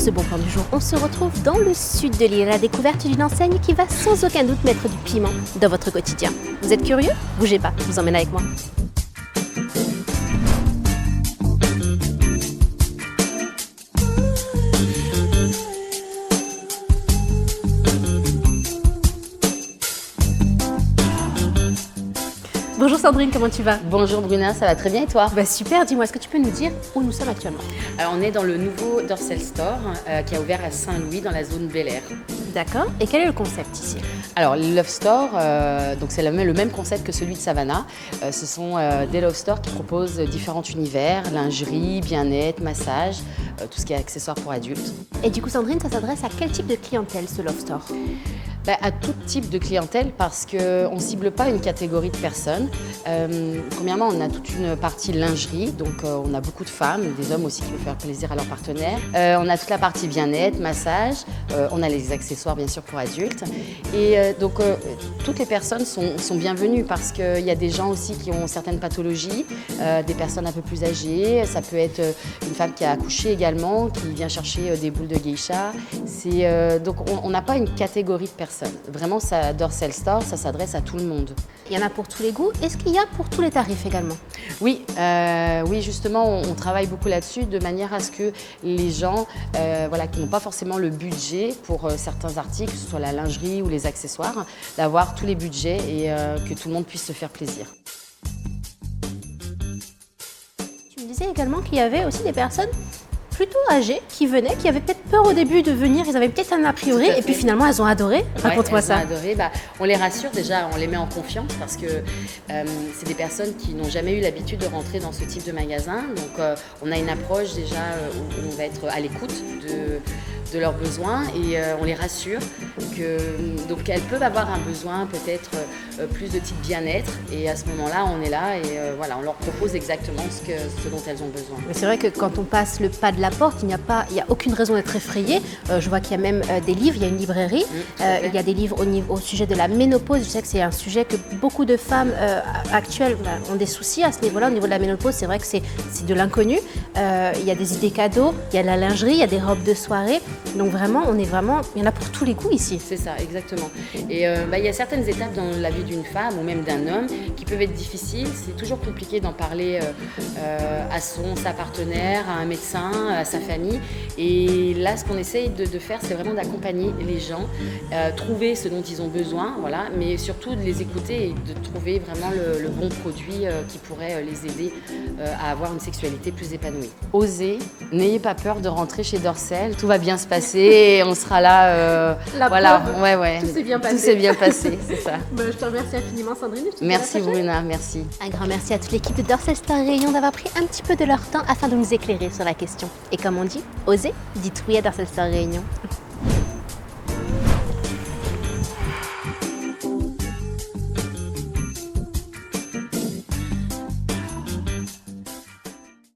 ce bon plan du jour, on se retrouve dans le sud de l'île à la découverte d'une enseigne qui va sans aucun doute mettre du piment dans votre quotidien. Vous êtes curieux? Bougez pas, je vous emmène avec moi. Bonjour Sandrine, comment tu vas? Bonjour Bruna, ça va très bien et toi? Super, dis-moi, est-ce que tu peux nous dire où nous sommes actuellement? Alors on est dans le nouveau Dorsel Store qui a ouvert à Saint-Louis dans la zone Bel Air. D'accord, et quel est le concept ici? Alors le Love Store, donc c'est le même concept que celui de Savannah. Ce sont des Love Stores qui proposent différents univers, lingerie, bien-être, massage, tout ce qui est accessoires pour adultes. Et du coup Sandrine, ça s'adresse à quel type de clientèle ce Love Store? À tout type de clientèle parce qu'on ne cible pas une catégorie de personnes. Premièrement, on a toute une partie lingerie, donc on a beaucoup de femmes, des hommes aussi qui veulent faire plaisir à leurs partenaires. On a toute la partie bien-être, massage, on a les accessoires bien sûr pour adultes. Et donc toutes les personnes sont bienvenues parce qu'il y a des gens aussi qui ont certaines pathologies, des personnes un peu plus âgées, ça peut être une femme qui a accouché également, qui vient chercher des boules de geisha. Donc on n'a pas une catégorie de personnes. Vraiment, Dorsel Store, ça s'adresse à tout le monde. Il y en a pour tous les goûts. Est-ce qu'il y a pour tous les tarifs également? Oui, justement, on travaille beaucoup là-dessus de manière à ce que les gens qui n'ont pas forcément le budget pour certains articles, que ce soit la lingerie ou les accessoires, d'avoir tous les budgets et que tout le monde puisse se faire plaisir. Tu me disais également qu'il y avait aussi des personnes plutôt âgées qui venaient, qui avaient peut-être peur au début de venir, ils avaient peut-être un a priori et puis finalement elles ont adoré. Raconte-moi ça. Elles ont adoré. On les rassure déjà, on les met en confiance parce que c'est des personnes qui n'ont jamais eu l'habitude de rentrer dans ce type de magasin. Donc on a une approche déjà où on va être à l'écoute de leurs besoins et on les rassure donc elles peuvent avoir un besoin peut-être plus de type bien-être et à ce moment-là on est là et on leur propose exactement ce dont elles ont besoin. Mais c'est vrai que quand on passe le pas de la porte, il n'y a aucune raison d'être effrayé. Je vois qu'il y a même des livres, il y a une librairie, il y a des livres au sujet de la ménopause. Je sais que c'est un sujet que beaucoup de femmes actuelles ont des soucis à ce niveau-là. Au niveau de la ménopause, c'est vrai que c'est de l'inconnu. Il y a des idées cadeaux, il y a de la lingerie, il y a des robes de soirée. Donc vraiment, il y en a pour tous les goûts ici. C'est ça, exactement. Et il y a certaines étapes dans la vie d'une femme ou même d'un homme qui peuvent être difficiles. C'est toujours compliqué d'en parler à sa partenaire, à un médecin, à sa famille. Et là, ce qu'on essaye de faire, c'est vraiment d'accompagner les gens, trouver ce dont ils ont besoin, mais surtout de les écouter et de trouver vraiment le bon produit qui pourrait les aider à avoir une sexualité plus épanouie. Osez, n'ayez pas peur de rentrer chez Dorsel, tout va bien se passer et on sera là. Tout s'est bien passé. Tout s'est bien passé, c'est ça. Je te remercie infiniment Sandrine. Merci Bruna, merci. Un grand merci à toute l'équipe de Dorsel Store Réunion d'avoir pris un petit peu de leur temps afin de nous éclairer sur la question. Et comme on dit, osez, dites oui à Dorsel Store Réunion.